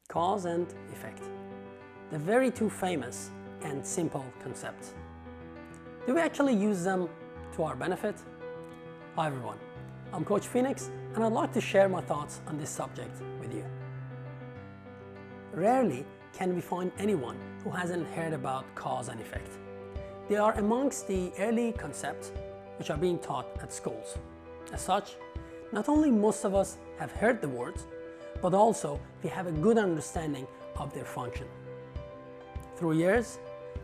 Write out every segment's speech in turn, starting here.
Cause and effect. The very two famous and simple concepts. Do we actually use them to our benefit? Hi everyone, I'm Coach Phoenix and I'd like to share my thoughts on this subject with you. Rarely can we find anyone who hasn't heard about cause and effect. They are amongst the early concepts which are being taught at schools. As such, not only most of us have heard the words, but also we have a good understanding of their function. Through years,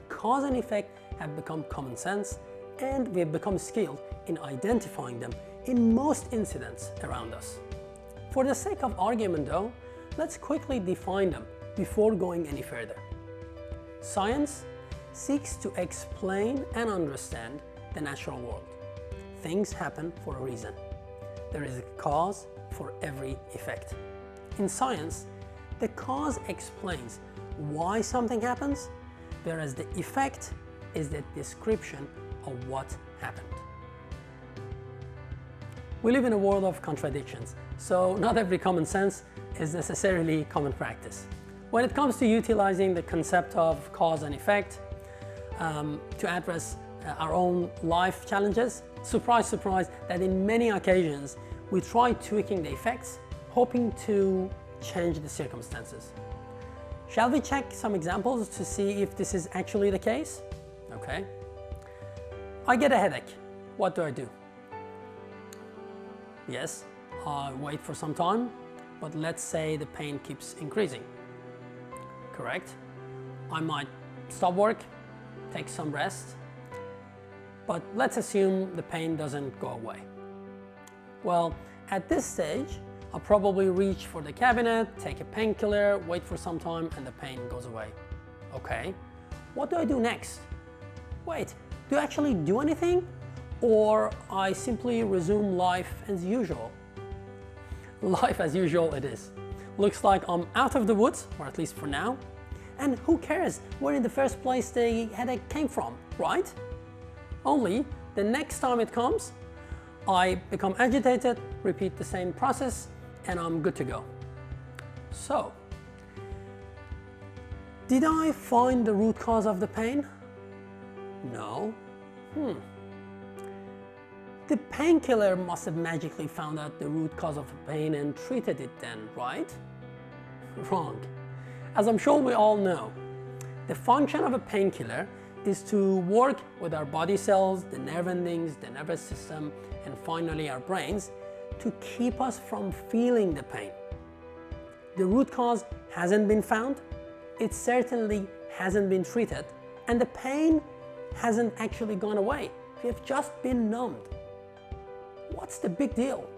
cause and effect have become common sense and we have become skilled in identifying them in most incidents around us. For the sake of argument though, let's quickly define them before going any further. Science seeks to explain and understand the natural world. Things happen for a reason. There is a cause for every effect. In science, the cause explains why something happens, whereas the effect is the description of what happened. We live in a world of contradictions, so not every common sense is necessarily common practice. When it comes to utilizing the concept of cause and effect to address our own life challenges, surprise, surprise, that in many occasions we try tweaking the effects, hoping to change the circumstances. Shall we check some examples to see if this is actually the case? Okay. I get a headache. What do? Yes, I wait for some time, but let's say the pain keeps increasing. Correct? I might stop work, take some rest, but let's assume the pain doesn't go away. Well, at this stage, I'll probably reach for the cabinet, take a painkiller, wait for some time, and the pain goes away. Okay, what do I do next? Wait, do I actually do anything? Or I simply resume life as usual? Life as usual it is. Looks like I'm out of the woods, or at least for now. And who cares where in the first place the headache came from, right? Only the next time it comes, I become agitated, repeat the same process, and I'm good to go. So, did I find the root cause of the pain? No. The painkiller must have magically found out the root cause of the pain and treated it then, right? Wrong. As I'm sure we all know, the function of a painkiller is to work with our body cells, the nerve endings, the nervous system, and finally our brains to keep us from feeling the pain. The root cause hasn't been found, it certainly hasn't been treated, and the pain hasn't actually gone away. We've just been numbed. What's the big deal?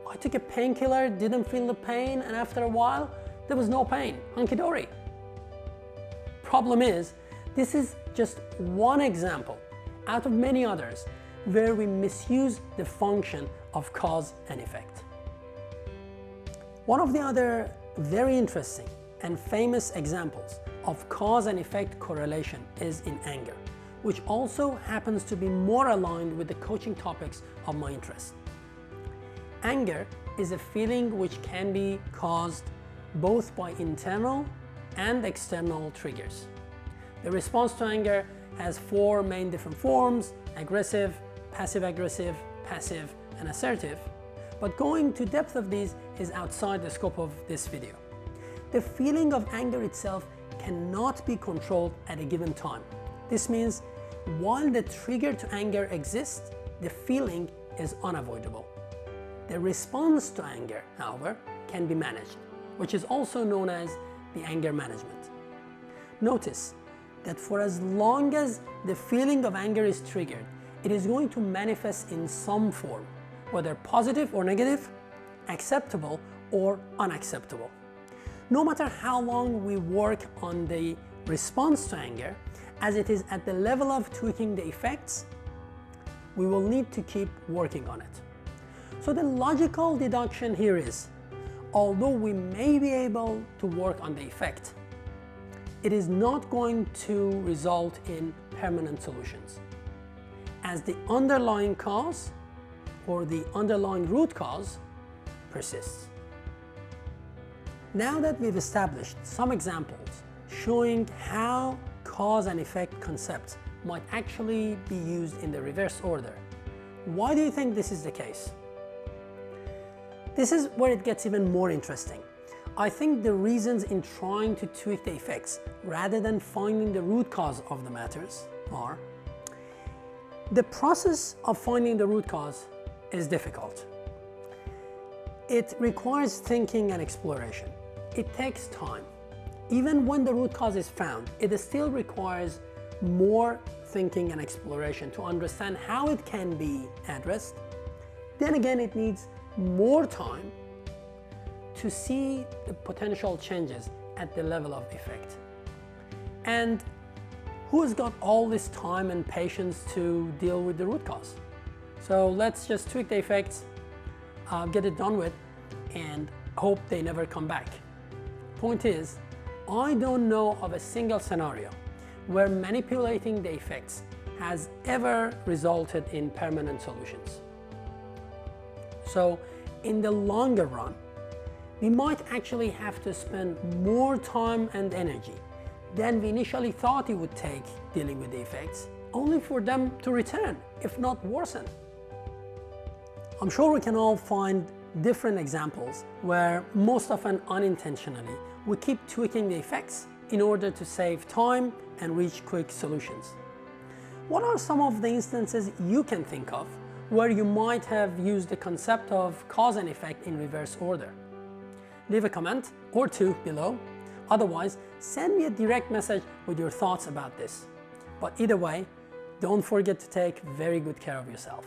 I took a painkiller, didn't feel the pain, and after a while, there was no pain. Hunky-dory. Problem is, this is just one example out of many others where we misuse the function of cause and effect. One of the other very interesting and famous examples of cause and effect correlation is in anger, which also happens to be more aligned with the coaching topics of my interest. Anger is a feeling which can be caused both by internal and external triggers. The response to anger has four main different forms: aggressive, passive-aggressive, passive, and assertive. But going to depth of these is outside the scope of this video. The feeling of anger itself cannot be controlled at a given time. This means while the trigger to anger exists, the feeling is unavoidable. The response to anger, however, can be managed, which is also known as the anger management. Notice that for as long as the feeling of anger is triggered, it is going to manifest in some form, whether positive or negative, acceptable or unacceptable. No matter how long we work on the response to anger, as it is at the level of tweaking the effects, we will need to keep working on it. So the logical deduction here is, although we may be able to work on the effect, it is not going to result in permanent solutions, as the underlying cause or the underlying root cause persists. Now that we've established some examples showing how cause and effect concepts might actually be used in the reverse order, why do you think this is the case? This is where it gets even more interesting. I think the reasons in trying to tweak the effects rather than finding the root cause of the matters are: the process of finding the root cause is difficult. It requires thinking and exploration. It takes time. Even when the root cause is found, it still requires more thinking and exploration to understand how it can be addressed. Then again, it needs more time to see the potential changes at the level of effect. And who's got all this time and patience to deal with the root cause? So let's just tweak the effects, get it done with, and hope they never come back. Point is, I don't know of a single scenario where manipulating the effects has ever resulted in permanent solutions. So in the longer run, we might actually have to spend more time and energy than we initially thought it would take dealing with the effects, only for them to return, if not worsen. I'm sure we can all find different examples where, most often unintentionally, we keep tweaking the effects in order to save time and reach quick solutions. What are some of the instances you can think of where you might have used the concept of cause and effect in reverse order? Leave a comment or two below. Otherwise, send me a direct message with your thoughts about this. But either way, don't forget to take very good care of yourself.